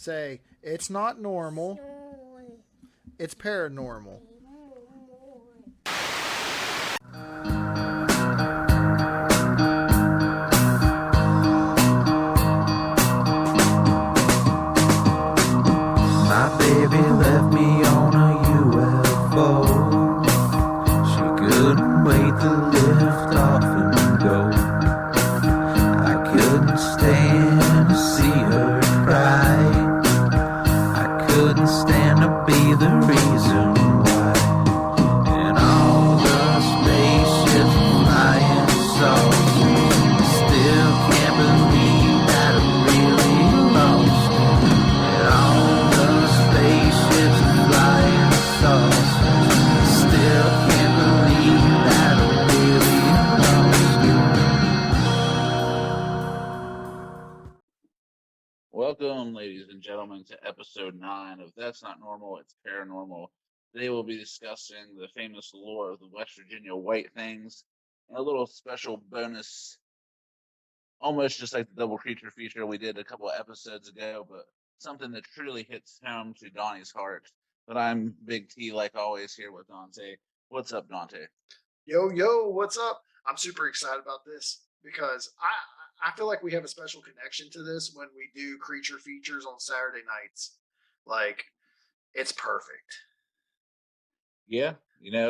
Say, it's not normal, it's paranormal. My baby left me on a UFO. She couldn't wait to lift off and go. I couldn't stand to see her cry. I couldn't stand to be the reason why. And all the spaceships flying saucers, still can't believe that I'm really lost. And all the spaceships flying saucers, still can't believe that I'm really lost. Welcome, ladies and gentlemen, to episode 9 of That's Not Normal, It's Paranormal. Today we'll be discussing the famous lore of the West Virginia White Things and a little special bonus, almost just like the double creature feature we did a couple of episodes ago, but something that truly hits home to Donnie's heart. But I'm Big T, like always, here with Dante. What's up, Dante? Yo, what's up? I'm super excited about this because I feel like we have a special connection to this when we do creature features on Saturday nights. Like, it's perfect. Yeah,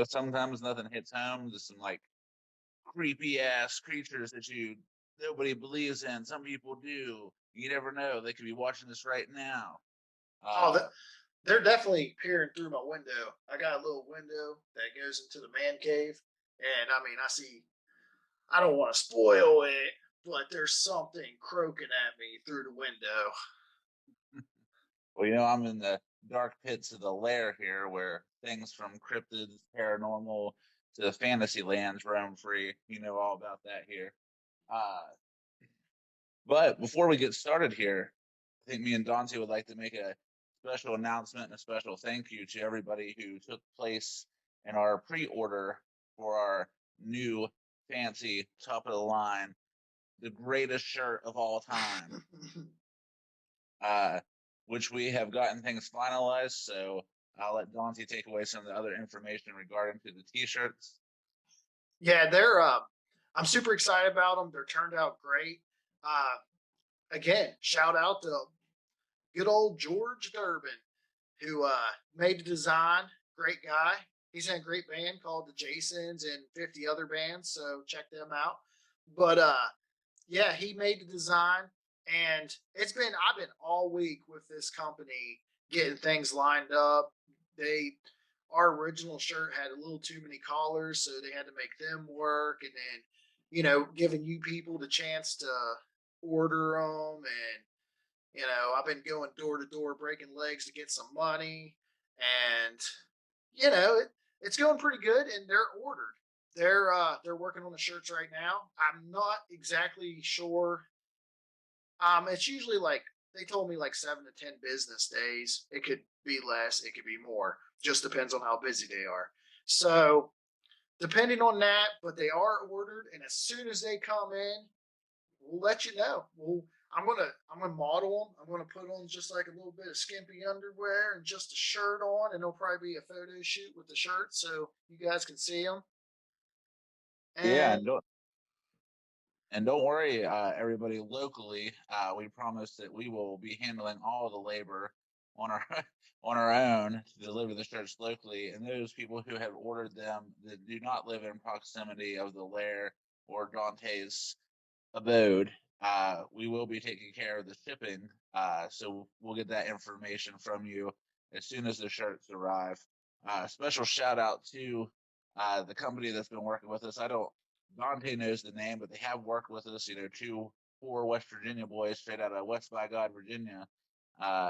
sometimes nothing hits home. Just some like creepy ass creatures that nobody believes in. Some people do. You never know. They could be watching this right now. They're definitely peering through my window. I got a little window that goes into the man cave, and I mean, I don't want to spoil it, but there's something croaking at me through the window. Well, I'm in the dark pits of the lair here, where things from cryptids, paranormal to fantasy lands roam free. You know all about that here. Uh, but before we get started here, I think me and Dante would like to make a special announcement and a special thank you to everybody who took place in our pre-order for our new fancy top of the line, the greatest shirt of all time, which we have gotten things finalized. So I'll let Dante take away some of the other information regarding to the t-shirts. Yeah, I'm super excited about them. They're turned out great. Again, shout out to good old George Durbin, who made the design. Great guy. He's in a great band called the Jasons and 50 other bands, so check them out. But yeah, he made the design, and I've been all week with this company getting things lined up. Our original shirt had a little too many collars, so they had to make them work, and then giving you people the chance to order them, and I've been going door to door, breaking legs to get some money, and it's going pretty good, and they're ordered. They're working on the shirts right now. I'm not exactly sure. It's usually like they told me like 7 to 10 business days. It could be less, it could be more. Just depends on how busy they are. So depending on that, but they are ordered, and as soon as they come in, we'll let you know. I'm gonna model them. I'm gonna put on just like a little bit of skimpy underwear and just a shirt on, and there'll probably be a photo shoot with the shirt so you guys can see them. Yeah, And and don't worry, everybody locally. We promise that we will be handling all the labor on our on our own to deliver the shirts locally. And those people who have ordered them that do not live in proximity of the lair or Dante's abode, we will be taking care of the shipping. So we'll get that information from you as soon as the shirts arrive. Special shout out to the company that's been working with us. I don't Dante knows the name, but they have worked with us. Two poor West Virginia boys straight out of West by God, Virginia,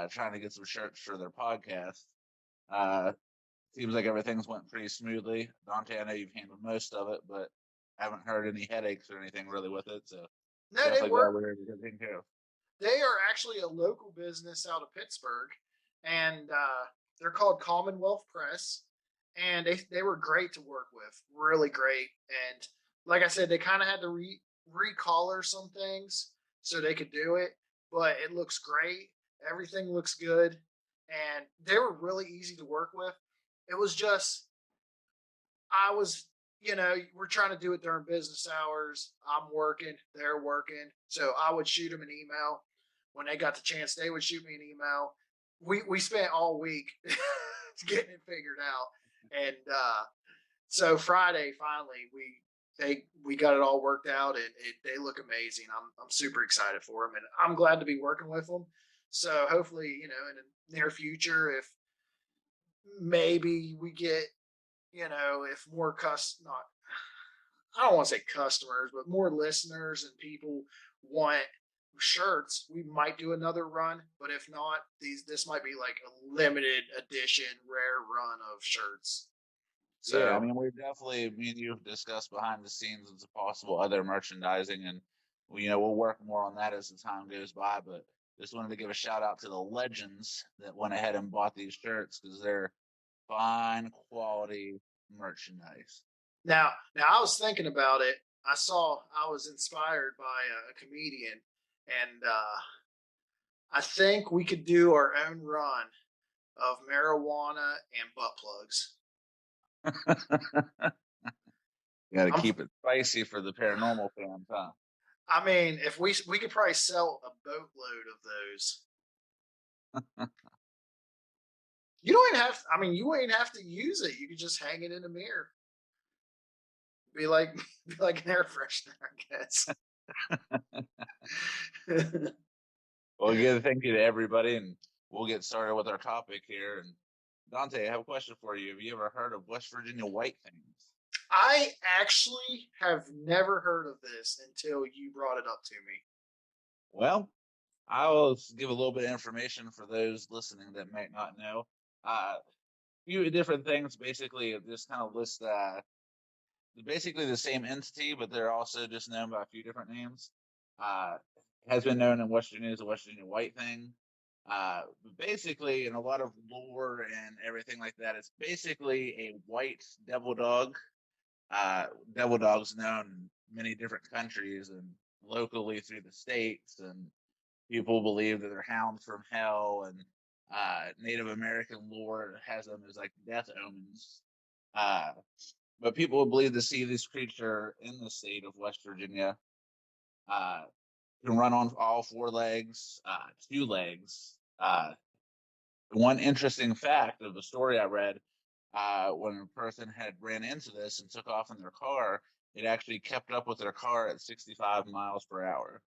trying to get some shirts for their podcast. Uh, Seems like everything's went pretty smoothly. Dante, I know you've handled most of it, but I haven't heard any headaches or anything really with it. So no, they definitely glad work. we're here to get taken care of. They are actually a local business out of Pittsburgh, and they're called Commonwealth Press, and they were great to work with, really great. And like I said, they kind of had to recolor some things so they could do it, but it looks great. Everything looks good, and they were really easy to work with. It was just I was, we're trying to do it during business hours. I'm working, they're working, so I would shoot them an email. When they got the chance, they would shoot me an email. We spent all week getting it figured out, and so Friday finally we got it all worked out, and they look amazing. I'm super excited for them, and I'm glad to be working with them. So hopefully, in the near future, if maybe we get, if more not, I don't want to say customers, but more listeners and people want shirts, we might do another run. But if not, this might be like a limited edition, rare run of shirts. Yeah, I So mean, we've definitely, me and you have discussed behind the scenes as possible other merchandising, and we'll work more on that as the time goes by. But just wanted to give a shout out to the legends that went ahead and bought these shirts because they're fine quality merchandise. now I was thinking about it. I was inspired by a comedian, and I think we could do our own run of marijuana and butt plugs. You got to I'm keep it spicy for the paranormal fans, huh? I mean, if we could probably sell a boatload of those. You don't even have. I mean, you wouldn't have to use it. You could just hang it in a mirror. Be like be like an air freshener, I guess. Well, again, thank you to everybody, and we'll get started with our topic here. And Dante, I have a question for you. Have you ever heard of West Virginia white things? I actually have never heard of this until you brought it up to me. Well, I'll give a little bit of information for those listening that might not know. A few different things. Basically, it just kind of lists basically the same entity, but they're also just known by a few different names. Has been known in West Virginia as a West Virginia white thing. Basically, in a lot of lore and everything like that, it's basically a white devil dog. Devil dogs known in many different countries and locally through the states, and people believe that they're hounds from hell, and Native American lore has them as like death omens. But people believe to see this creature in the state of West Virginia. Can run on all four legs, two legs. One interesting fact of the story I read, when a person had ran into this and took off in their car, it actually kept up with their car at 65 miles per hour.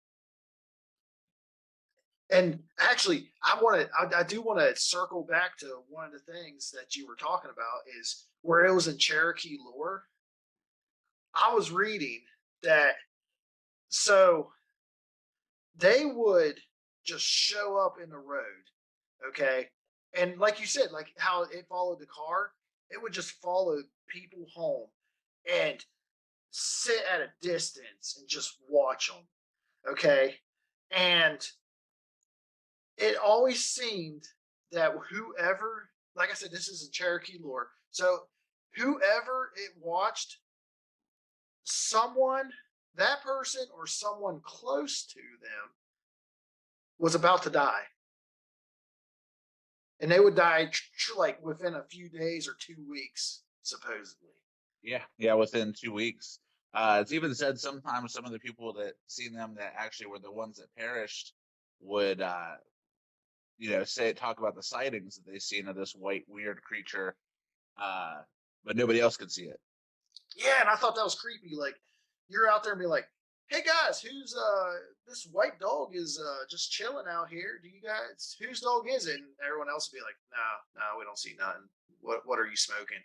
And actually, I do want to circle back to one of the things that you were talking about is where it was in Cherokee lore. I was reading that so they would just show up in the road, okay? And like you said, like how it followed the car, it would just follow people home and sit at a distance and just watch them, okay? And it always seemed that whoever, like I said, this is a Cherokee lore, so whoever it watched, someone, that person or someone close to them was about to die. And they would die like within a few days or 2 weeks, supposedly. Yeah, within 2 weeks. It's even said sometimes some of the people that seen them that actually were the ones that perished would, talk about the sightings that they seen of this white weird creature, but nobody else could see it. Yeah, and I thought that was creepy. Like you're out there and be like, "Hey guys, who's this white dog is just chilling out here? Do you guys whose dog is it?" And everyone else would be like, "No, we don't see nothing. What are you smoking?"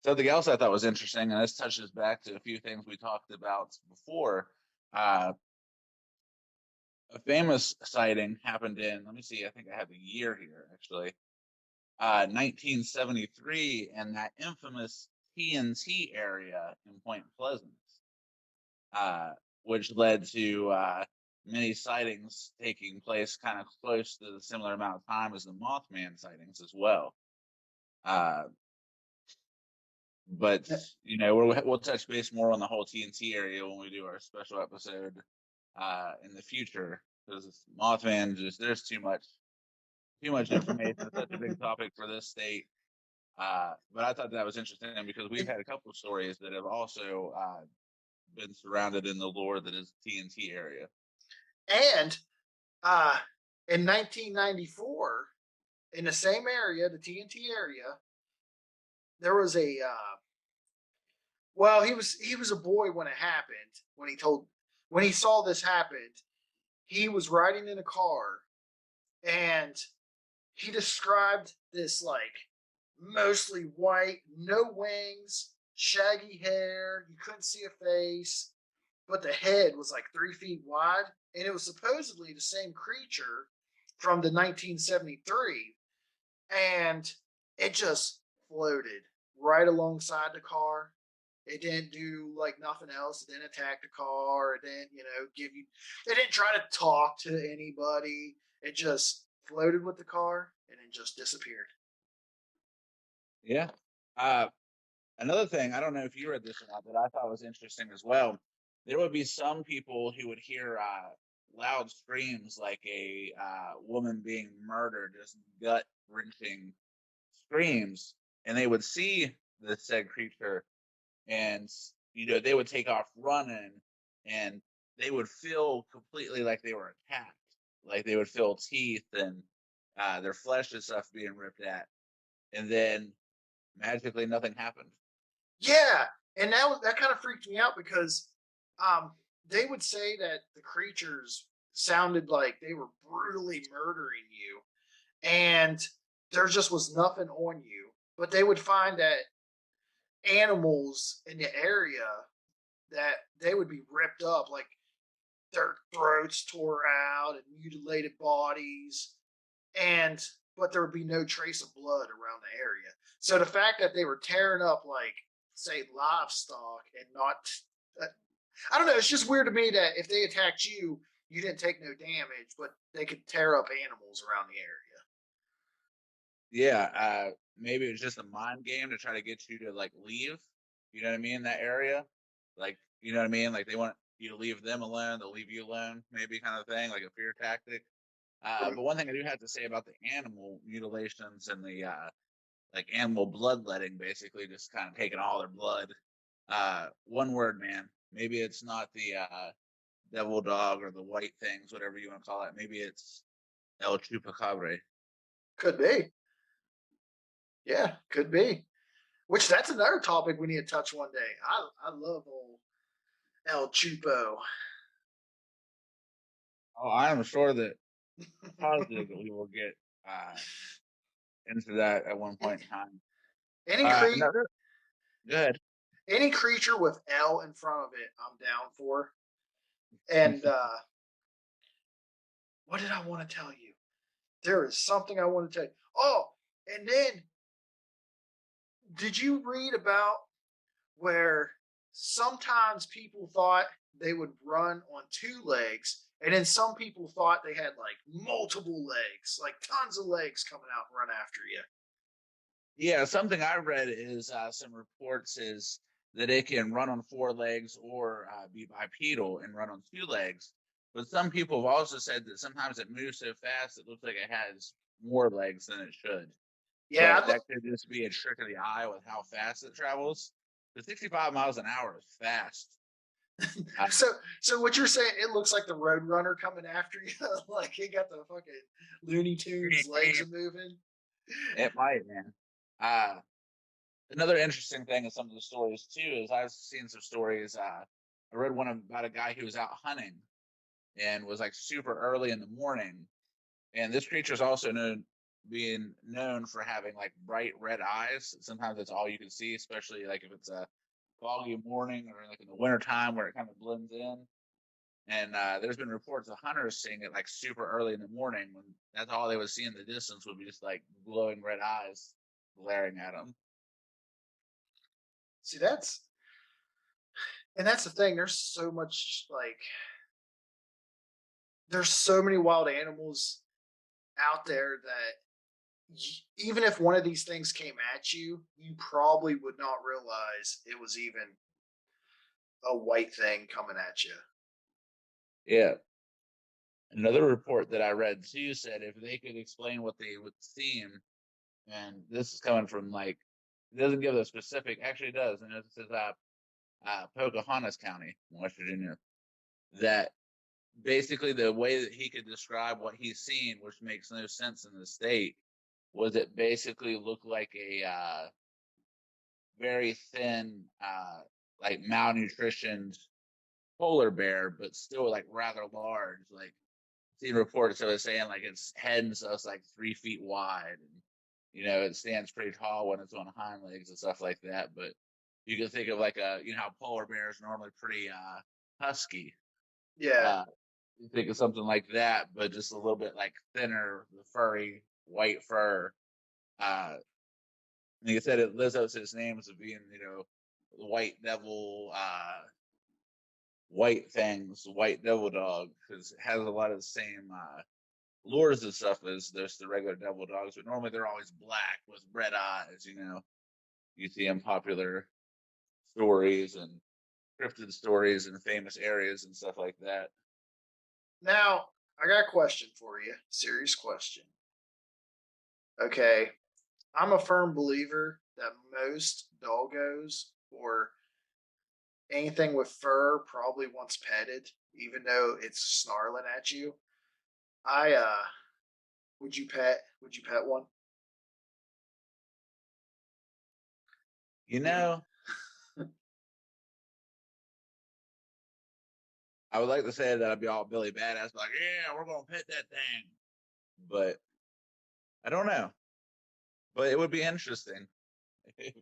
Something else I thought was interesting, and this touches back to a few things we talked about before. A famous sighting happened in, let me see, I think I have the year here actually, 1973, in that infamous TNT area in Point Pleasant, which led to many sightings taking place kind of close to the similar amount of time as the Mothman sightings as well. But we'll touch base more on the whole TNT area when we do our special episode in the future. because Mothman there's too much information. It's such a big topic for this state. But I thought that was interesting because we've had a couple of stories that have also been surrounded in the lore that is TNT area. And in 1994, in the same area, the TNT area, there was a well, he was a boy when it happened. When he saw this happen, he was riding in a car, and he described this like mostly white, no wings, shaggy hair. You couldn't see a face, but the head was like 3 feet wide, and it was supposedly the same creature from the 1973, and it just floated right alongside the car. It didn't do like nothing else. It didn't attack the car. It didn't, give you. It didn't try to talk to anybody. It just floated with the car and then just disappeared. Yeah. Another thing, I don't know if you read this or not, but I thought was interesting as well. There would be some people who would hear loud screams like a woman being murdered, just gut wrenching screams, and they would see the said creature, and they would take off running, and they would feel completely like they were attacked, like they would feel teeth and their flesh and stuff being ripped at, and then magically nothing happened. Yeah, and that kind of freaked me out because they would say that the creatures sounded like they were brutally murdering you, and there just was nothing on you. But they would find that animals in the area that they would be ripped up, like their throats tore out and mutilated bodies, but there would be no trace of blood around the area. So the fact that they were tearing up, like, say, livestock and not, I don't know, it's just weird to me that if they attacked you, you didn't take no damage, but they could tear up animals around the area. Yeah, maybe it was just a mind game to try to get you to like leave. You know what I mean? That area, like you know what I mean? Like they want you to leave them alone, they'll leave you alone, maybe kind of thing, like a fear tactic. But one thing I do have to say about the animal mutilations and the like animal bloodletting, basically just kind of taking all their blood. One word, man. Maybe it's not the devil dog or the white things, whatever you want to call it. Maybe it's El Chupacabra. Could be. Yeah, could be. Which that's another topic we need to touch one day. I love old El Chupo. Oh, I am sure that positive that we will get into that at one point in time. Another good. Any creature with L in front of it, I'm down for. And what did I want to tell you? There is something I want to tell you. Oh, and then did you read about where sometimes people thought they would run on 2 legs, and then some people thought they had like multiple legs, like tons of legs coming out and run after you? Yeah, something I read is some reports is that it can run on 4 legs or be bipedal and run on 2 legs. But some people have also said that sometimes it moves so fast it looks like it has more legs than it should. Yeah, but that could just be a trick of the eye with how fast it travels. The 65 miles an hour is fast. So what you're saying? It looks like the Road Runner coming after you, like he got the fucking Looney Tunes legs are moving. It might, man. Another interesting thing in some of the stories too is I've seen some stories. I read one about a guy who was out hunting and was like super early in the morning, and this creature is also being known for having like bright red eyes. Sometimes that's all you can see, especially like if it's a foggy morning or like in the wintertime where it kind of blends in. And there's been reports of hunters seeing it like super early in the morning when that's all they would see in the distance would be just like glowing red eyes glaring at them. See, that's the thing. There's so much there's so many wild animals out there that even if one of these things came at you, you probably would not realize it was even a white thing coming at you. Yeah. Another report that I read too said if they could explain what they would seem, and this is coming from like, it doesn't give the specific, actually it does, and it says Pocahontas County, West Virginia, that basically the way that he could describe what he's seen, which makes no sense in the state, was it basically looked like a very thin, like malnutritioned polar bear, but still like rather large. Like seen reports of it saying like its head and stuff's like 3 feet wide, and it stands pretty tall when it's on hind legs and stuff like that. But you can think of like how polar bears are normally pretty husky. Yeah. You think of something like that, but just a little bit like thinner, furry white fur. Like I said, it lives up to its name as being, the white devil, white things, white devil dog, because it has a lot of the same lures and stuff as there's the regular devil dogs, but normally they're always black with red eyes. You see in popular stories and cryptid stories in famous areas and stuff like that. Now, I got a question for you. Serious question. Okay. I'm a firm believer that most doggos or anything with fur probably wants petted, even though it's snarling at you. I would you pet one? You know, I would like to say that I'd be all Billy Badass, like, yeah, we're gonna pet that thing, but I don't know. But it would be interesting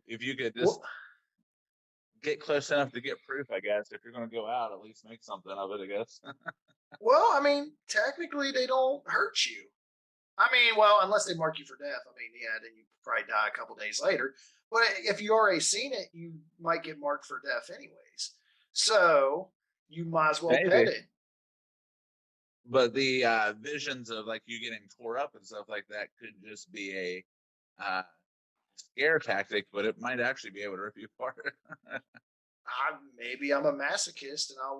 if you could just get close enough to get proof. I guess if you're gonna go out, at least make something of it. I guess. Well, I mean, technically they don't hurt you. I mean, well, unless they mark you for death. I mean, yeah, then you probably die a couple days later. But if you already seen it, you might get marked for death anyways. So you might as well pet Maybe. it. But the visions of like you getting tore up and stuff like that could just be a scare tactic, but it might actually be able to rip you apart. Maybe I'm a masochist and I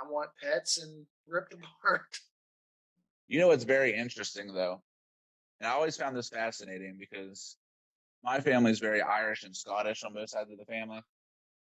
want pets and ripped apart. What's very interesting though, and I always found this fascinating because my family is very Irish and Scottish on both sides of the family,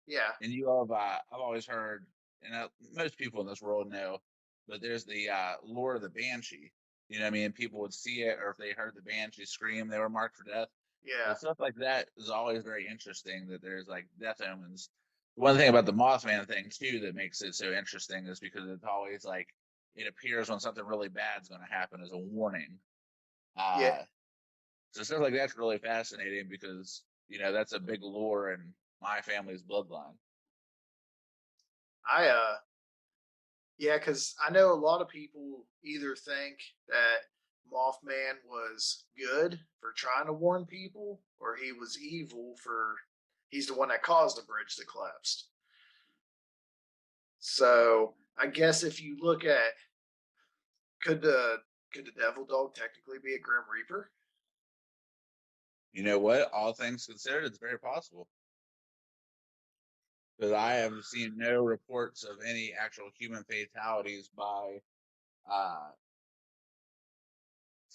Yeah, and I've always heard, and most people in this world know, but there's the lore of the banshee. You know what I mean? People would see it, or if they heard the banshee scream, they were marked for death. yeah, But stuff like that is always very interesting. That there's like death omens. One thing about the Mothman thing too that makes it so interesting is because it's always like it appears when something really bad is going to happen as a warning. yeah. Uh, so stuff like that's really fascinating because that's a big lore in my family's bloodline. I Yeah, because I know a lot of people either think that Mothman was good for trying to warn people, or he was evil for he's the one that caused the bridge to collapse. So I guess if you look at could the could the devil dog technically be a grim reaper? You know what? All things considered, it's very possible because I have seen no reports of any actual human fatalities by uh,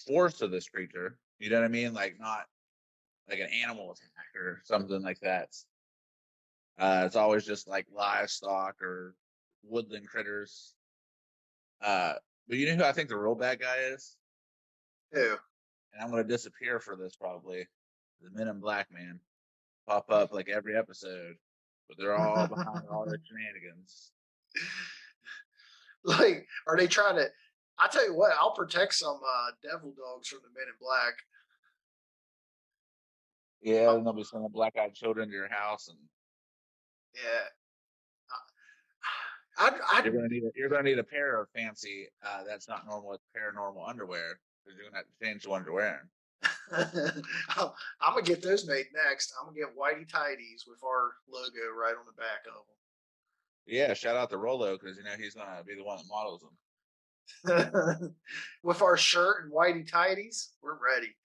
force of this creature. You know what I mean? Like not like an animal attack or something like that. It's always just like livestock or woodland critters. Uh, but you know who I think the real bad guy is? Who? And I'm going to disappear for this probably. The Men in Black man pop up like every episode, but they're all behind all their shenanigans. Like, are they trying to? I tell you what, I'll protect some devil dogs from the Men in Black. Yeah, Uh, and they'll be sending black-eyed children to your house, and yeah, I you're gonna need a pair of fancy that's not normal with paranormal underwear because you're gonna have to change the one you're wearing. I'm gonna get those made next. I'm gonna get whitey tighties with our logo right on the back of Yeah, shout out to Rolo because he's gonna be the one that models them. them. With our shirt and whitey tighties, we're ready.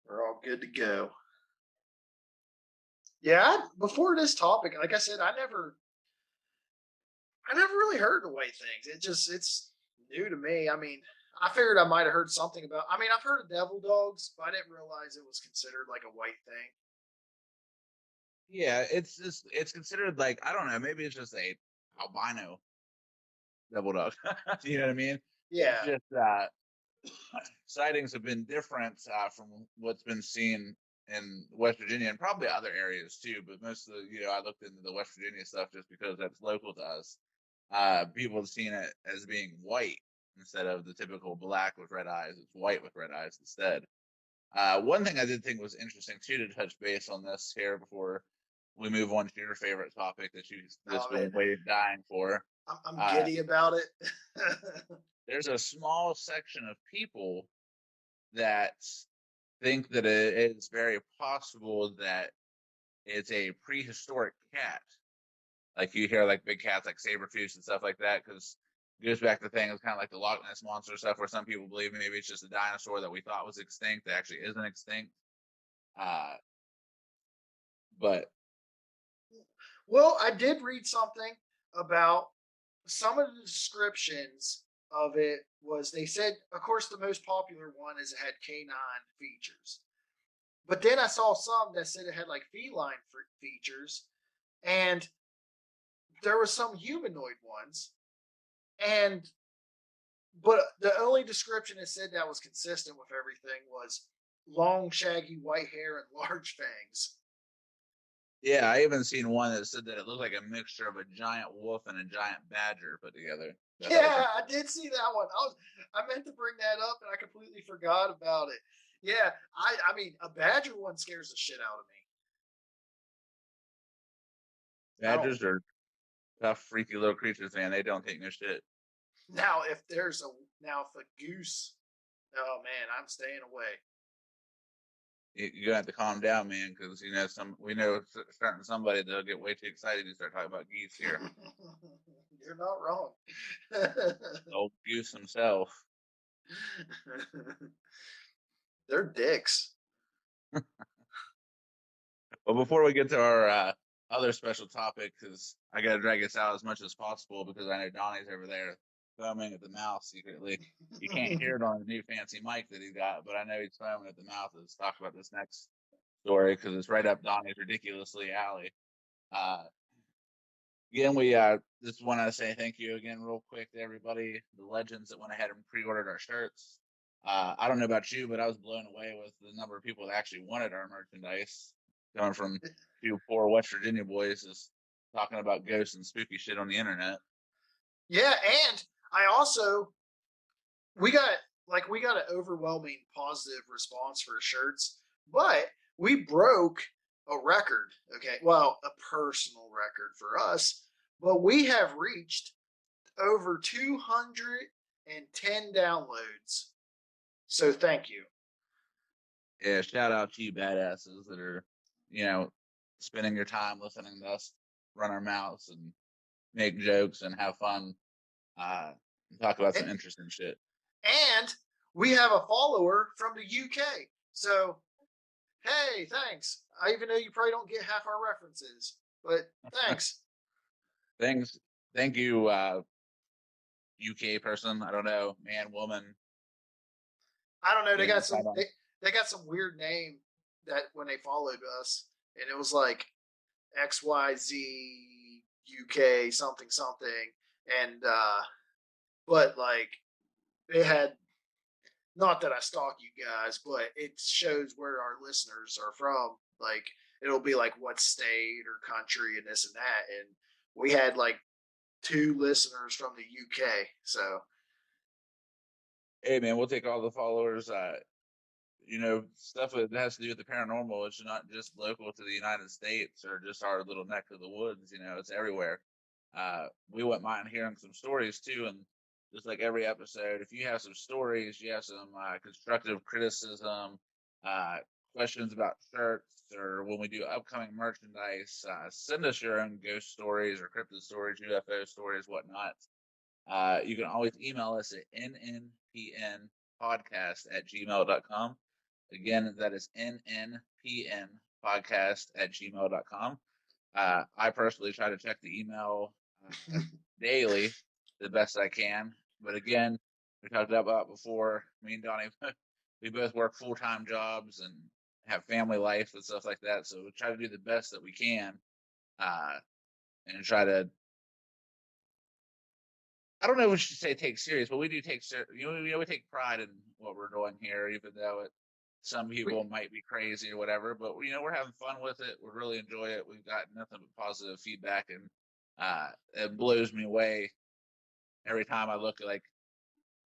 We're all good to go. Yeah, before this topic, like I said, I never really heard the white things. It's new to me. I mean, I figured I might have heard something about. I mean, I've heard of devil dogs, but I didn't realize it was considered like a white thing. Yeah, it's considered like, I don't know, maybe it's just a albino devil dog. You know what I mean? It's Yeah. just sightings have been different from what's been seen in West Virginia and probably other areas too. But most of the, I looked into the West Virginia stuff just because that's local to us. People have seen it as being white instead of the typical black with red eyes. It's white with red eyes instead. One thing I did think was interesting too, to touch base on this here before we move on to your favorite topic that you've just been waiting, dying for. I'm giddy about it. There's a small section of people that think that it is very possible that it's a prehistoric cat. Like you hear like big cats like saber-toothed and stuff like that, because it goes back to the thing, it's kind of like the Loch Ness monster stuff, where some people believe maybe it's just a dinosaur that we thought was extinct that actually isn't extinct. But Well, I did read something about some of the descriptions of it was they said, of course, the most popular one is it had canine features. But then I saw some that said it had like feline features, and there was some humanoid ones, and but the only description that said that was consistent with everything was long, shaggy white hair and large fangs. yeah, I even seen one that said that it looked like a mixture of a giant wolf and a giant badger put together. Yeah, I did see that one. I meant to bring that up and I completely forgot about it. Yeah, I mean a badger one scares the shit out of me. Badgers are tough, freaky little creatures, man. They don't take no shit. Now if a goose, oh man, I'm staying away. You're gonna have to calm down, man, because we know certain somebody that'll get way too excited to start talking about geese here. You're not wrong. Old goose himself. They're dicks. Well, before we get to our other special topic, because I got to drag us out as much as possible, because I know Donnie's over there foaming at the mouth secretly. You can't hear it on his new fancy mic that he got, but I know he's foaming at the mouth as talk about this next story, because it's right up Donnie's ridiculously alley. Again, we just want to say thank you again real quick to everybody, the legends that went ahead and pre-ordered our shirts. I don't know about you, but I was blown away with the number of people that actually wanted our merchandise, coming from two poor West Virginia boys just talking about ghosts and spooky shit on the internet. Yeah, and I also we got an overwhelming positive response for shirts, but we broke a record. Okay, well, a personal record for us, but we have reached over 210 downloads. So thank you. Yeah, shout out to you badasses that are, spending your time listening to us run our mouths and make jokes and have fun, and talk about some interesting shit. And we have a follower from the UK. So, hey, thanks. I even know you probably don't get half our references, but thanks. Thank you, UK person. I don't know, man, woman. I don't know. They got some weird name that when they followed us, and it was like XYZ UK something, and but like it had, not that I stalk you guys, but it shows where our listeners are from. Like it'll be like what state or country and this and that, and we had like 2 listeners from the UK. So hey man, we'll take all the followers. Stuff that has to do with the paranormal. It's not just local to the United States or just our little neck of the woods. It's everywhere. We wouldn't mind hearing some stories too, and just like every episode, if you have some stories, you have some constructive criticism, questions about shirts, or when we do upcoming merchandise, send us your own ghost stories or cryptid stories, UFO stories, whatnot. You can always email us at nnpnpodcast@gmail.com. Again, that is nnpnpodcast@gmail.com. I personally try to check the email daily the best I can. But again, we talked about before, me and Donnie, we both work full-time jobs and have family life and stuff like that. So we try to do the best that we can, uh, and try to, I don't know if we should say take serious, but we do take, we take pride in what we're doing here, even though some people might be crazy or whatever, but we're having fun with it. We really enjoy it. We've got nothing but positive feedback, and it blows me away every time I look at, like,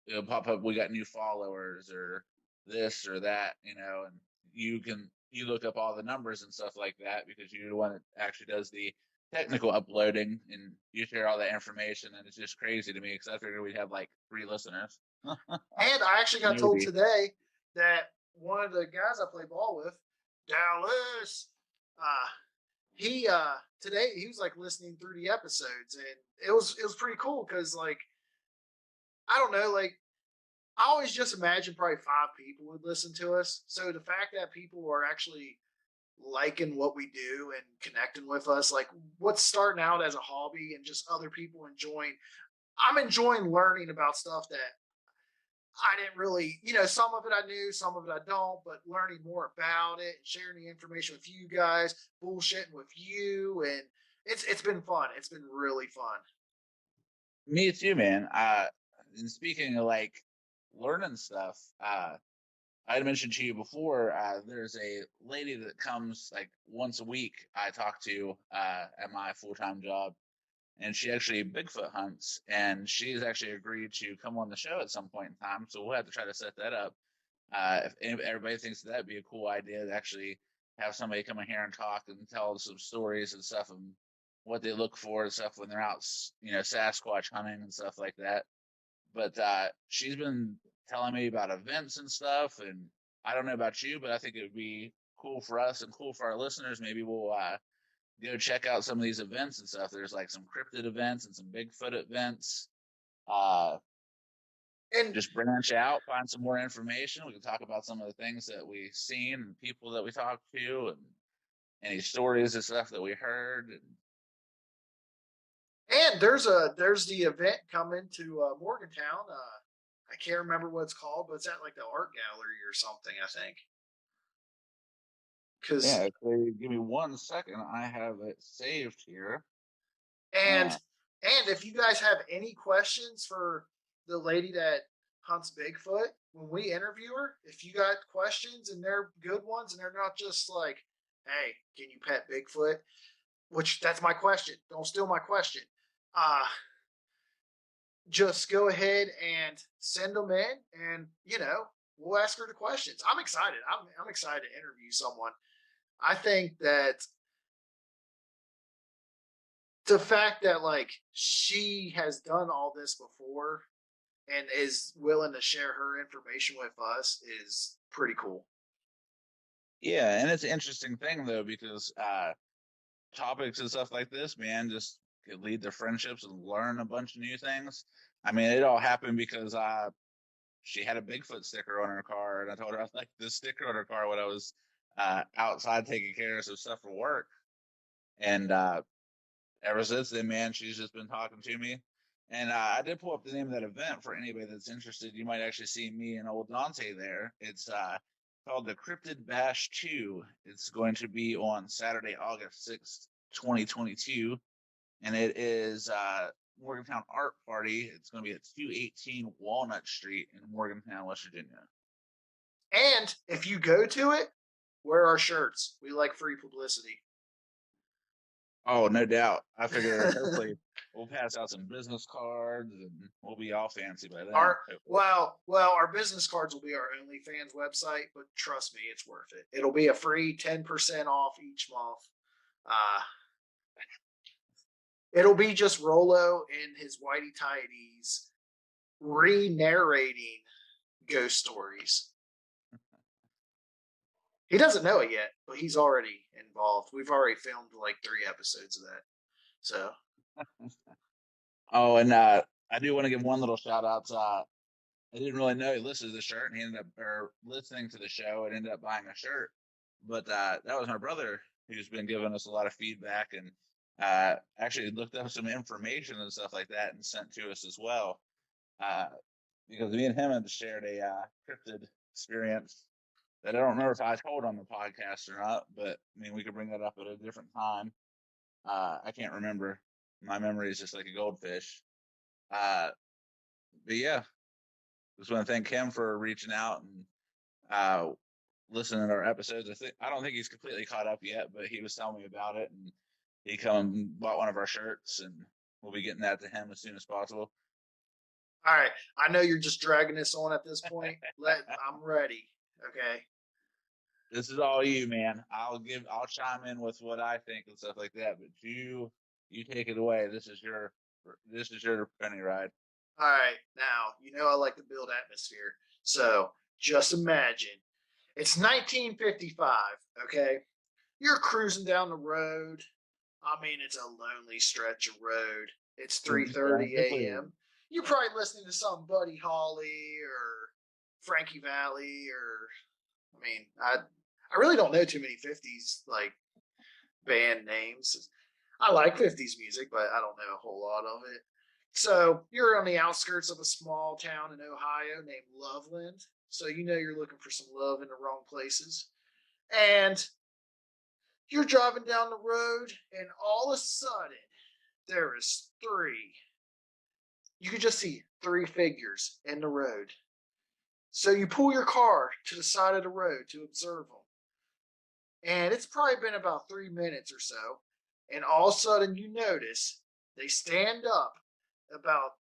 it'll pop up, we got new followers or this or that, and you look up all the numbers and stuff like that because you're the one that actually does the technical uploading, and you share all that information, and it's just crazy to me because I figured we'd have like 3 listeners. And I actually got told today that one of the guys I play ball with, Dallas, he today he was like listening through the episodes, and it was pretty cool because, like, I don't know, like, I always just imagine probably 5 people would listen to us. So the fact that people are actually liking what we do and connecting with us, like what's starting out as a hobby and just other people enjoying, I'm enjoying learning about stuff that I didn't really, some of it I knew, some of it I don't, but learning more about it and sharing the information with you guys, bullshitting with you, and it's been fun. It's been really fun. Me too, man. And speaking of like learning stuff, I had mentioned to you before, there's a lady that comes like once a week I talk to at my full-time job, and she actually Bigfoot hunts, and she's actually agreed to come on the show at some point in time, so we'll have to try to set that up. If everybody thinks that'd be a cool idea to actually have somebody come in here and talk and tell some stories and stuff and what they look for and stuff when they're out, Sasquatch hunting and stuff like that. But she's been telling me about events and stuff, and I don't know about you, but I think it would be cool for us and cool for our listeners. Maybe we'll go check out some of these events and stuff. There's like some cryptid events and some Bigfoot events. And just branch out, find some more information. We can talk about some of the things that we've seen and people that we talked to, and any stories and stuff that we heard. And there's the event coming to Morgantown. I can't remember what it's called, but it's at like the art gallery or something, I think. Yeah, give me 1 second. I have it saved here. And if you guys have any questions for the lady that hunts Bigfoot, when we interview her, if you got questions and they're good ones and they're not just like, hey, can you pet Bigfoot? Which that's my question. Don't steal my question. Just go ahead and send them in, and we'll ask her the questions. I'm excited. I'm excited to interview someone. I think that the fact that like she has done all this before and is willing to share her information with us is pretty cool. Yeah, and it's an interesting thing though, because topics and stuff like this, man, just could lead to friendships and learn a bunch of new things. I mean, it all happened because she had a Bigfoot sticker on her car, and I told her I liked this sticker on her car when I was outside taking care of some stuff for work. And ever since then, man, she's just been talking to me. And I did pull up the name of that event for anybody that's interested. You might actually see me and old Dante there. It's called the Cryptid Bash 2. It's going to be on Saturday, August 6th, 2022. And it is Morgantown Art Party. It's going to be at 218 Walnut Street in Morgantown, West Virginia. And if you go to it, wear our shirts. We like free publicity. Oh, no doubt. I figure hopefully we'll pass out some business cards and we'll be all fancy by then. Our business cards will be our OnlyFans website, but trust me, it's worth it. It'll be a free 10% off each month. It'll be just Rolo in his whitey tighties re-narrating ghost stories. He doesn't know it yet, but he's already involved. We've already filmed like 3 episodes of that. So. Oh, and I do want to give one little shout out. I didn't really know he listened to the shirt, and he ended up listening to the show and ended up buying a shirt. But that was my brother, who's been giving us a lot of feedback, and actually looked up some information and stuff like that and sent to us as well. Uh, because me and him had shared a cryptid experience that I don't remember if I told on the podcast or not, but I mean, we could bring that up at a different time. I can't remember. My memory is just like a goldfish. But yeah, just want to thank him for reaching out and listening to our episodes. I don't think he's completely caught up yet, but he was telling me about it, and he come and bought one of our shirts, and we'll be getting that to him as soon as possible. All right. I know you're just dragging this on at this point. I'm ready. Okay. This is all you, man. I'll chime in with what I think and stuff like that, but you take it away. This is your penny ride. All right. Now, you know I like to build atmosphere. So just imagine it's 1955. Okay. You're cruising down the road. I mean, it's a lonely stretch of road. It's 3:30 a.m. You're probably listening to some Buddy Holly or Frankie Valli, or I mean, I really don't know too many 50s like band names. I like 50s music, but I don't know a whole lot of it. So you're on the outskirts of a small town in Ohio named Loveland. So you know you're looking for some love in the wrong places. And you're driving down the road, and all of a sudden, there is three. You can just see three figures in the road. So you pull your car to the side of the road to observe them. And it's probably been about 3 minutes or so. And all of a sudden, you notice they stand up about,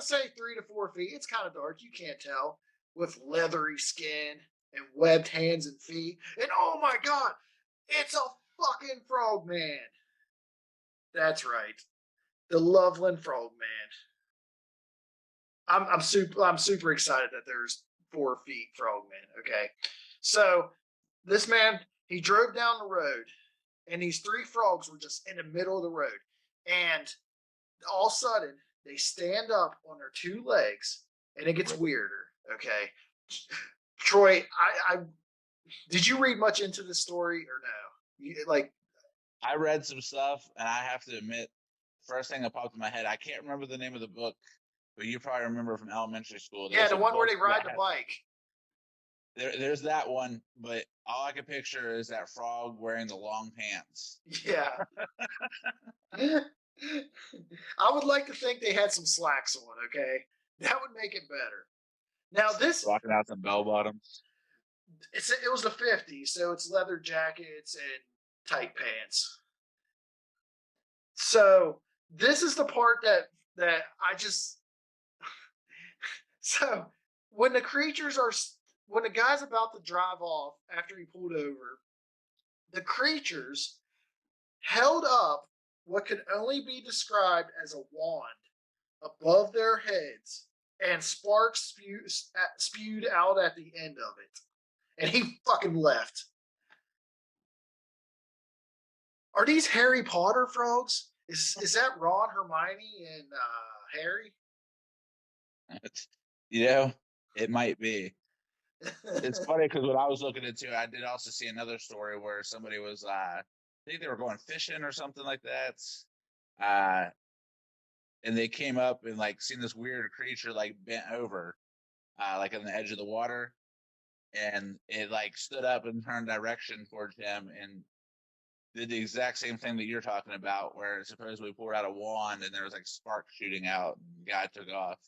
say, 3 to 4 feet. It's kind of dark. You can't tell. With leathery skin and webbed hands and feet. And oh my God, it's a fucking frogman. That's right. The Loveland frogman. I'm super excited that there's 4 feet frogman. Okay. So this man, he drove down the road, and these 3 frogs were just in the middle of the road. And all of a sudden, they stand up on their 2 legs, and it gets weirder. Okay. Troy, I did you read much into the story or no? I read some stuff, and I have to admit, first thing that popped in my head, I can't remember the name of the book, but you probably remember from elementary school. Yeah, the one where they ride the bike. There's that one, but all I can picture is that frog wearing the long pants. Yeah. I would like to think they had some slacks on, okay? That would make it better. Now this rocking out some bell bottoms. It was the 50s, so it's leather jackets and tight pants. So this is the part that I just so when the guy's about to drive off after he pulled over, the creatures held up what could only be described as a wand above their heads, and sparks spewed out at the end of it. And he fucking left. Are these Harry Potter frogs? Is that Ron, Hermione, and Harry? It might be. It's funny because when I was looking into, I did also see another story where somebody was, I think they were going fishing or something like that. And they came up and seen this weird creature bent over, on the edge of the water, and it stood up and turned direction towards him and did the exact same thing that you're talking about, where it supposedly poured out a wand and there was sparks shooting out, and the guy took off.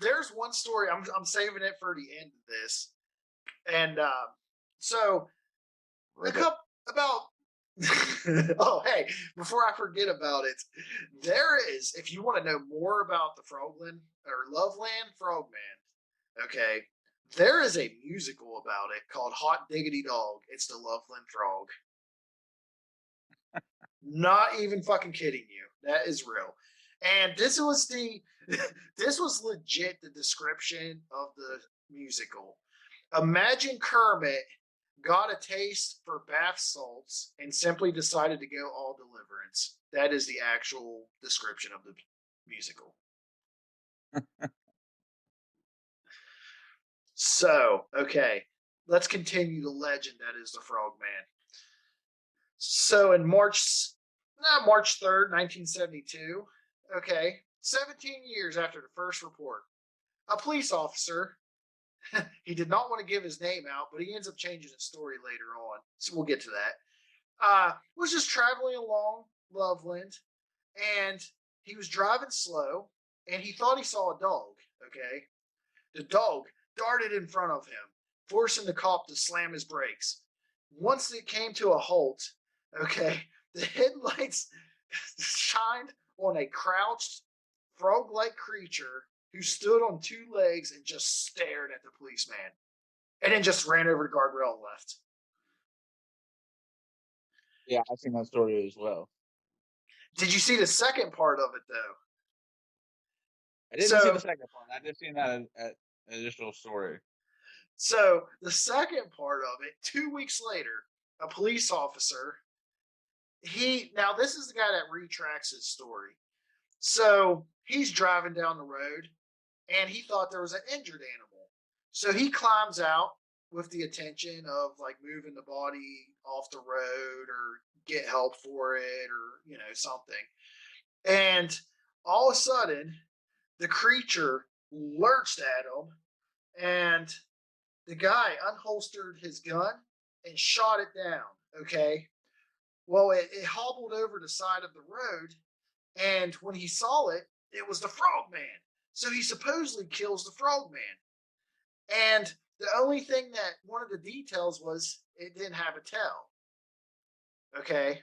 There's one story I'm saving it for the end of this, and so about oh hey, before I forget about it, there is, if you want to know more about the Frogland or Loveland Frogman, okay, there is a musical about it called Hot Diggity Dog. It's the Loveland Frog. Not even fucking kidding you. That is real. And this was legit the description of the musical. Imagine Kermit got a taste for bath salts and simply decided to go all deliverance. That is the actual description of the musical. So, okay, let's continue the legend that is the Frogman. So in March 3rd, 1972, okay, 17 years after the first report, a police officer, he did not want to give his name out, but he ends up changing his story later on. So we'll get to that. Was just traveling along Loveland, and he was driving slow, and he thought he saw a dog. Okay, the dog darted in front of him, forcing the cop to slam his brakes. Once it came to a halt, okay, the headlights shined on a crouched frog-like creature who stood on two legs and just stared at the policeman, and then just ran over the guardrail and left. Yeah, I've seen that story as well. Did you see the second part of it though? I didn't see the second part. I just seen that additional story. So the second part of it, 2 weeks later, a police officer, now this is the guy that retracts his story. So he's driving down the road and he thought there was an injured animal. So he climbs out with the intention of like moving the body off the road or get help for it or, something. And all of a sudden, the creature lurched at him and the guy unholstered his gun and shot it down. Okay. Well, it hobbled over the side of the road, and when he saw it, it was the frogman. So he supposedly kills the frogman. And the only thing that one of the details was it didn't have a tail. Okay.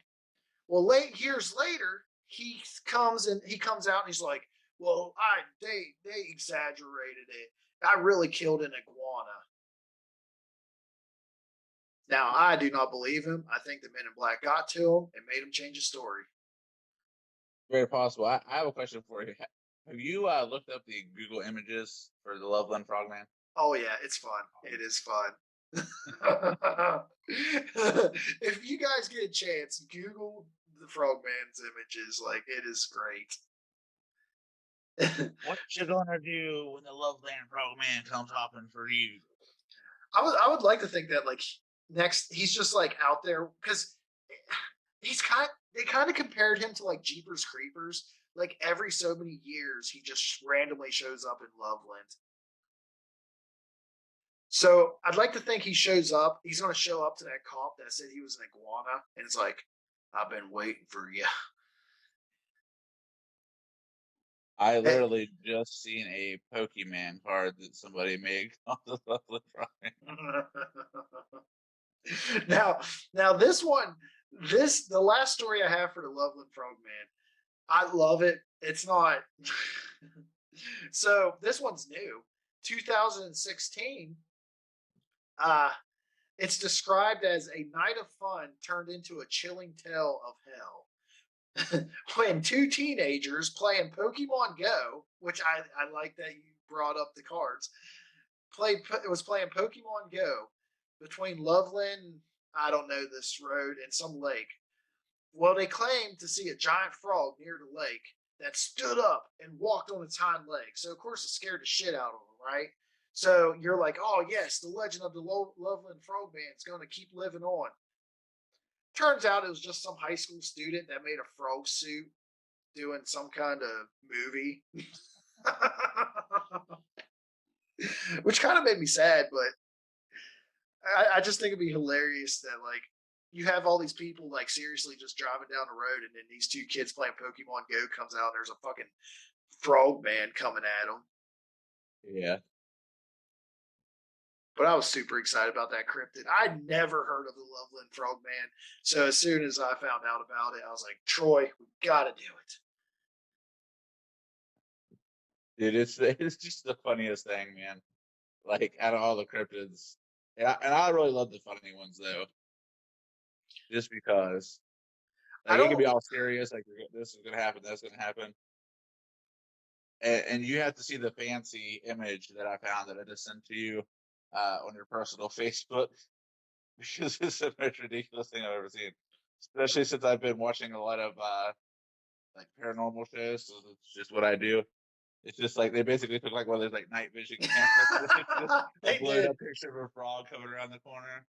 Well, years later, he comes out and he's like, "Well, they exaggerated it. I really killed an iguana." Now, I do not believe him. I think the Men in Black got to him and made him change his story. Very possible. I have a question for you. Have you looked up the Google images for the Loveland Frogman? Oh, yeah, it's fun. It is fun. If you guys get a chance, Google the Frogman's images. Like, it is great. What you gonna do when the Loveland Frogman comes hopping for you? I would like to think that like next he's just like out there because they kind of compared him to like Jeepers Creepers. Like every so many years, he just randomly shows up in Loveland. So I'd like to think he shows up. He's going to show up to that cop that said he was an iguana, and it's like, "I've been waiting for you." I literally just seen a Pokemon card that somebody made on the Loveland Frogman. Now this one, the last story I have for the Loveland Frogman, I love it. It's not. So this one's new, 2016. It's described as a night of fun turned into a chilling tale of hell. When two teenagers playing Pokemon Go, which I like that you brought up the cards, was playing Pokemon Go between Loveland, I don't know this road, and some lake. Well, they claimed to see a giant frog near the lake that stood up and walked on its hind legs. So, of course, it scared the shit out of them, right? So you're like, "Oh, yes, the legend of the Loveland Frogman is going to keep living on." Turns out it was just some high school student that made a frog suit doing some kind of movie. Which kind of made me sad, but I just think it'd be hilarious that like you have all these people like seriously just driving down the road, and then these two kids playing Pokemon Go comes out and there's a fucking frog man coming at them. Yeah. But I was super excited about that cryptid. I'd never heard of the Loveland Frogman. So as soon as I found out about it, I was like, "Troy, we gotta do it. Dude, it's just the funniest thing, man. Like out of all the cryptids. And I really love the funny ones though. Just because like it can be all serious, like this is gonna happen, that's gonna happen. And you have to see the fancy image that I found that I just sent to you on your personal Facebook, because it's the most ridiculous thing I've ever seen. Especially since I've been watching a lot of like paranormal shows. So it's just what I do. It's just like they basically took like one of those like night vision cameras. They blurred a picture of a frog coming around the corner.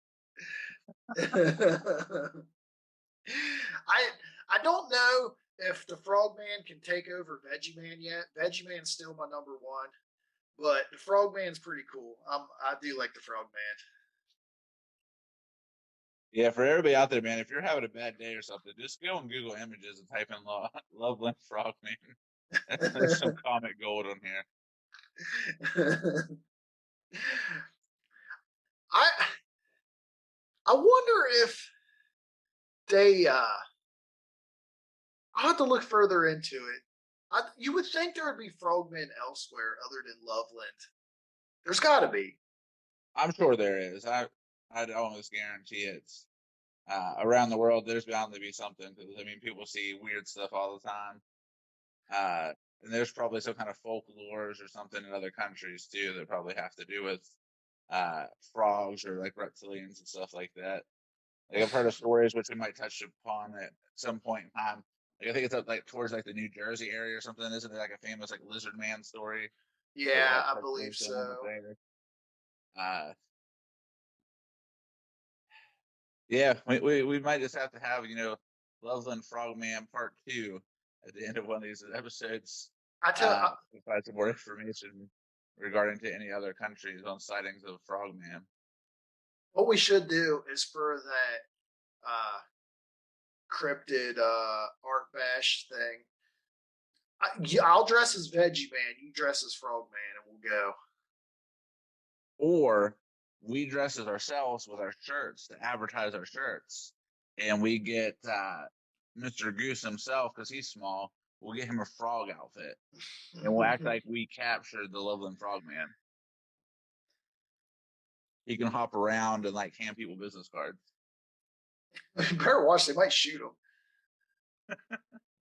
I don't know if the Frogman can take over Veggie Man yet. Veggie Man's still my number one, but the Frogman's pretty cool. I do like the Frogman. Yeah, for everybody out there, man, if you're having a bad day or something, just go on Google Images and type in Loveland Frogman. There's some comic gold on here. I I wonder if they I'll have to look further into it. You would think there would be frogmen elsewhere other than Loveland. There's got to be. I'm sure there is. I'd almost guarantee it's around the world. There's bound to be something because I mean, people see weird stuff all the time, and there's probably some kind of folklores or something in other countries too that probably have to do with frogs or like reptilians and stuff like that. Like I've heard of stories which we might touch upon at some point in time. Like I think it's up like towards like the New Jersey area or something. Isn't it like a famous like lizard man story? Yeah, I believe so. Uh, yeah, we might just have to have Loveland Frogman Part 2 at the end of one of these episodes. I tell to provide some more information regarding to any other countries on sightings of Frogman. What we should do is for that cryptid art bash thing. I'll dress as Veggie Man. You dress as Frog Man, and we'll go. Or we dress as ourselves with our shirts to advertise our shirts, and we get Mr. Goose himself because he's small. We'll get him a frog outfit, and we'll act like we captured the Loveland Frogman. He can hop around and like hand people business cards. You better watch. They might shoot him.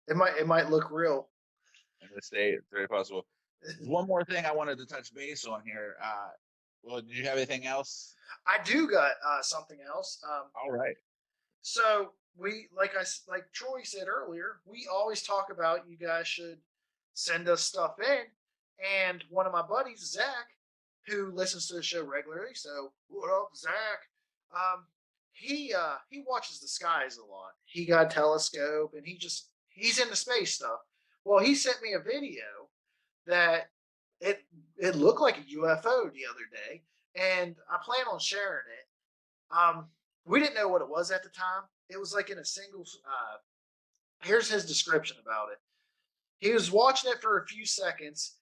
It might look real. In this state, it's very possible. One more thing I wanted to touch base on here. Well, do you have anything else? I do got something else. All right. So we, like Troy said earlier, we always talk about you guys should send us stuff in, and one of my buddies, Zach, who listens to the show regularly. So what up, Zach? He watches the skies a lot. He got a telescope, and he's into space stuff. Well, he sent me a video that it looked like a UFO the other day, and I plan on sharing it. We didn't know what it was at the time. It was like in a single. Here's his description about it. He was watching it for a few seconds,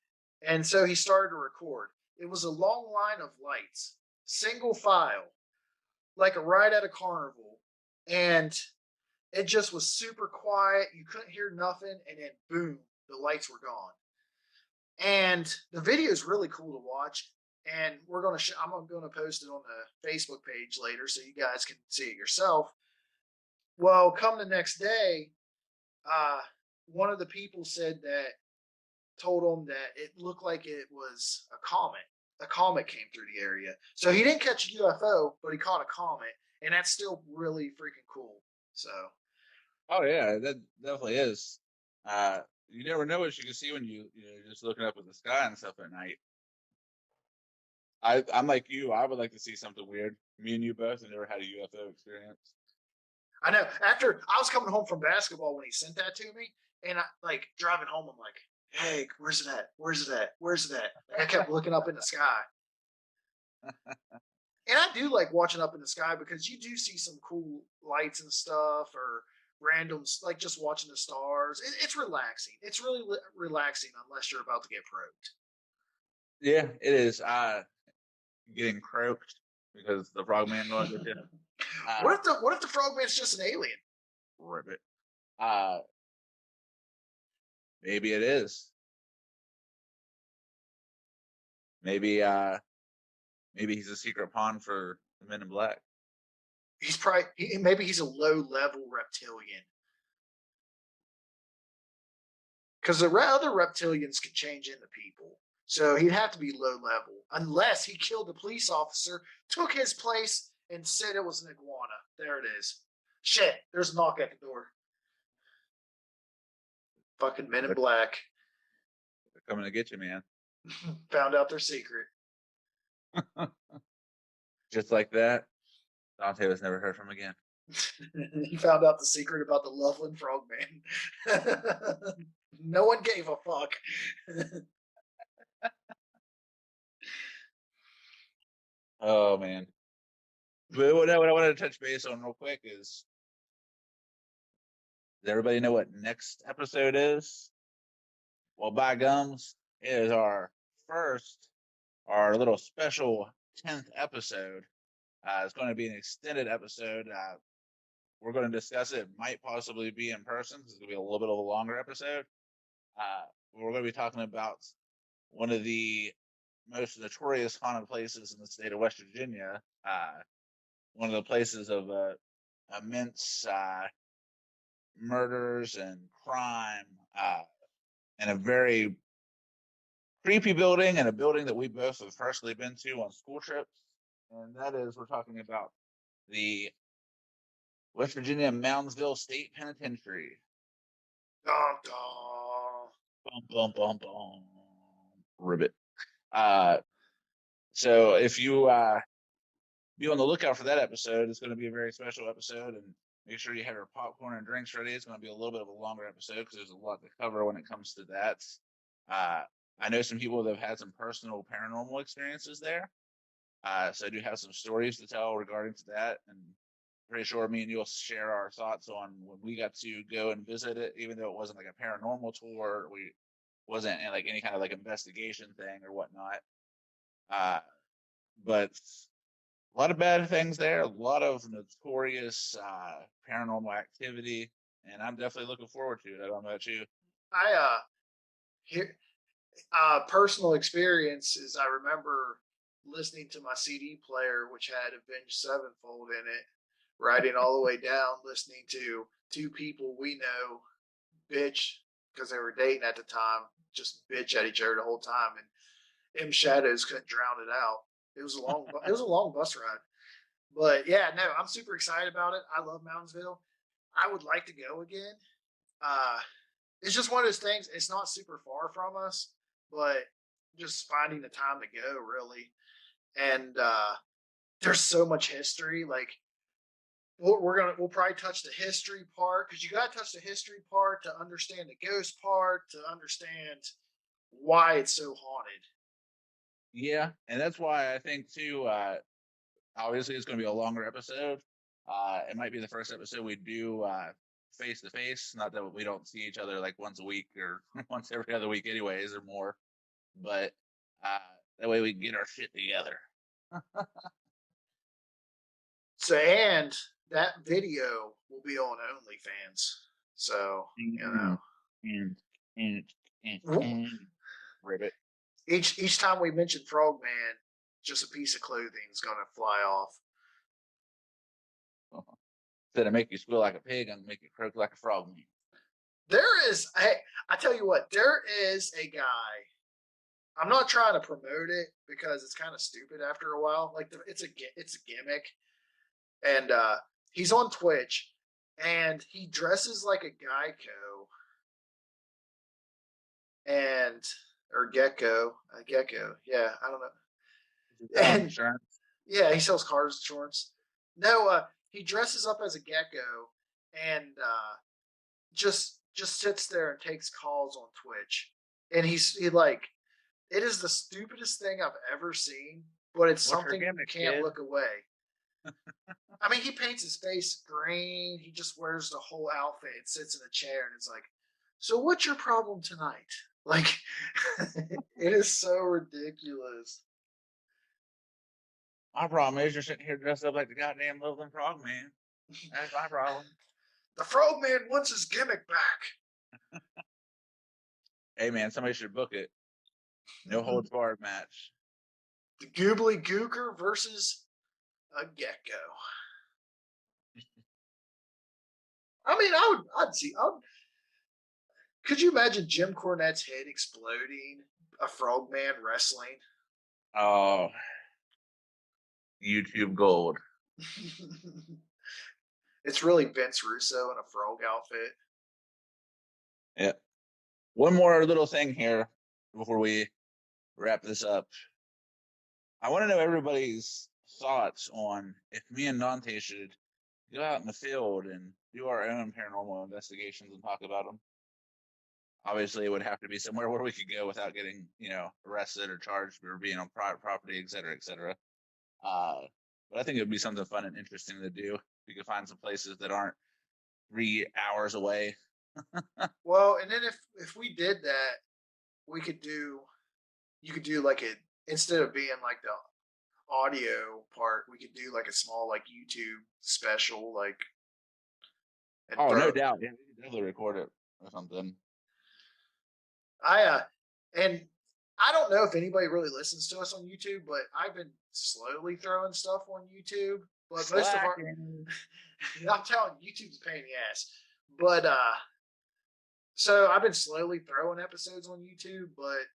and so he started to record. It was a long line of lights, single file, like a ride at a carnival, and it just was super quiet. You couldn't hear nothing, and then boom, the lights were gone. And the video is really cool to watch. And I'm gonna post it on the Facebook page later, so you guys can see it yourself. Well, come the next day, one of the people told him that it looked like it was a comet. A comet came through the area, so he didn't catch a UFO, but he caught a comet, and that's still really freaking cool. So. Oh yeah, that definitely is. You never know what you can see when you're just looking up at the sky and stuff at night. I'm like you. I would like to see something weird. Me and you both have never had a UFO experience. I know. After I was coming home from basketball when he sent that to me, and I like driving home, I'm like, "Hey, where's it at? Where's it at? Where's it at?" Like, I kept looking up in the sky. And I do like watching up in the sky because you do see some cool lights and stuff, or randoms, like just watching the stars. It's relaxing. It's really relaxing unless you're about to get probed. Yeah, it is. Getting croaked because the frogman knows it. What if the frogman's just an alien? Ribbit. Maybe it is. Maybe he's a secret pawn for the Men in Black. He's probably maybe he's a low-level reptilian. Because the other reptilians can change into people. So he'd have to be low level. Unless he killed the police officer, took his place, and said it was an iguana. There it is. Shit, there's a knock at the door. Fucking Men in Black. They're coming to get you, man. Found out their secret. Just like that, Dante was never heard from again. He found out the secret about the Loveland Frogman. No one gave a fuck. Oh man. But what I wanted to touch base on real quick is, does everybody know what next episode is? Well, by gums, it is our little special 10th episode. It's going to be an extended episode. We're going to discuss it. It might possibly be in person because it's going to be a little bit of a longer episode. We're going to be talking about one of the most notorious haunted places in the state of West Virginia. One of the places of immense murders and crime, and a very creepy building, and a building that we both have personally been to on school trips. And that is, we're talking about the West Virginia Moundsville State Penitentiary. Dun, dun. Bum, bum, bum, bum. Ribbit. So if you be on the lookout for that episode, it's going to be a very special episode, and make sure you have your popcorn and drinks ready. It's going to be a little bit of a longer episode because there's a lot to cover when it comes to that. I know some people that have had some personal paranormal experiences there. So I do have some stories to tell regarding to that, and pretty sure me and you'll share our thoughts on when we got to go and visit it, even though it wasn't like a paranormal tour. We wasn't in like any kind of like investigation thing or whatnot. But a lot of bad things there, a lot of notorious paranormal activity, and I'm definitely looking forward to it. I don't know about you. I here personal experiences. I remember listening to my CD player, which had Avenged Sevenfold in it, riding all the way down, listening to two people we know bitch because they were dating at the time, just bitch at each other the whole time, and M Shadows couldn't drown it out. It was a long bus ride, but yeah, no, I'm super excited about it. I love Moundsville. I would like to go again. It's just one of those things. It's not super far from us, but just finding the time to go really. And there's so much history. Like we'll probably touch the history part because you got to touch the history part to understand the ghost part to understand why it's so haunted. Yeah, and that's why I think too. Obviously, it's going to be a longer episode. It might be the first episode we do face to face. Not that we don't see each other like once a week or once every other week, anyways, or more. But that way we can get our shit together. So, and that video will be on OnlyFans. So, you know, ribbit. Each time we mention Frogman, just a piece of clothing is going to fly off. Instead of make you squeal like a pig, I'm going to make you croak like a frogman. There is, I tell you what, there is a guy. I'm not trying to promote it because it's kind of stupid after a while. Like it's a gimmick, and he's on Twitch, and he dresses like a gecko, or gecko, yeah, I don't know. And insurance. Yeah, he sells cars insurance. No, he dresses up as a gecko and just sits there and takes calls on Twitch. And he like, it is the stupidest thing I've ever seen, but it's something you can't look away. I mean, he paints his face green. He just wears the whole outfit and sits in a chair, and it's like, so what's your problem tonight? Like, it is so ridiculous. My problem is you're sitting here dressed up like the goddamn Loveland Frogman. That's my problem. The Frogman wants his gimmick back. Hey, man, somebody should book it. No holds barred match. The Goobly Gooker versus a gecko. I mean, I'd see. Could you imagine Jim Cornette's head exploding? A Frogman wrestling? Oh, YouTube gold. It's really Vince Russo in a frog outfit. Yeah. One more little thing here before we wrap this up. I want to know everybody's thoughts on if me and Dante should go out in the field and do our own paranormal investigations and talk about them. Obviously, it would have to be somewhere where we could go without getting, arrested or charged for being on private property, et cetera, et cetera. But I think it would be something fun and interesting to do. We could find some places that aren't 3 hours away. Well, and then if we did that, you could do like instead of being like the audio part, we could do like a small like YouTube special, like. No doubt. Yeah, we could definitely record it or something. And I don't know if anybody really listens to us on YouTube, but I've been slowly throwing stuff on YouTube. But most of our, I'm telling you, YouTube's a pain in the ass. But so I've been slowly throwing episodes on YouTube, but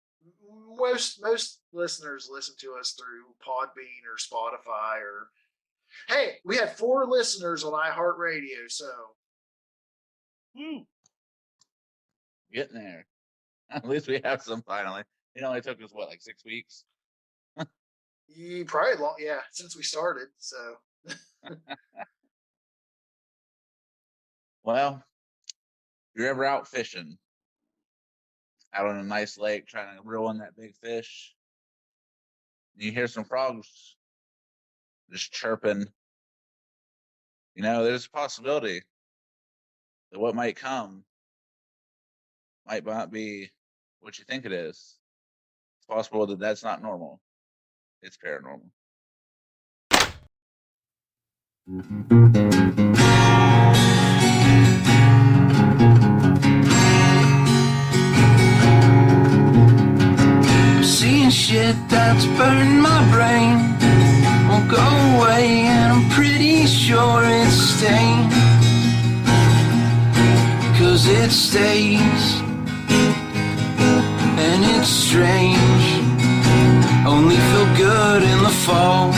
most listeners listen to us through Podbean or Spotify or. Hey, we had 4 listeners on iHeartRadio, so. Woo. Getting there. At least we have some finally. It only took us, like 6 weeks? Probably long, yeah, since we started, so. Well, if you're ever out fishing, out on a nice lake, trying to reel in that big fish, you hear some frogs just chirping, there's a possibility that what might come might not be what you think it is. It's possible that that's not normal. It's paranormal. I'm seeing shit that's burned my brain. Won't go away, and I'm pretty sure it's staying. 'Cause it stays. And it's strange, only feel good in the fall.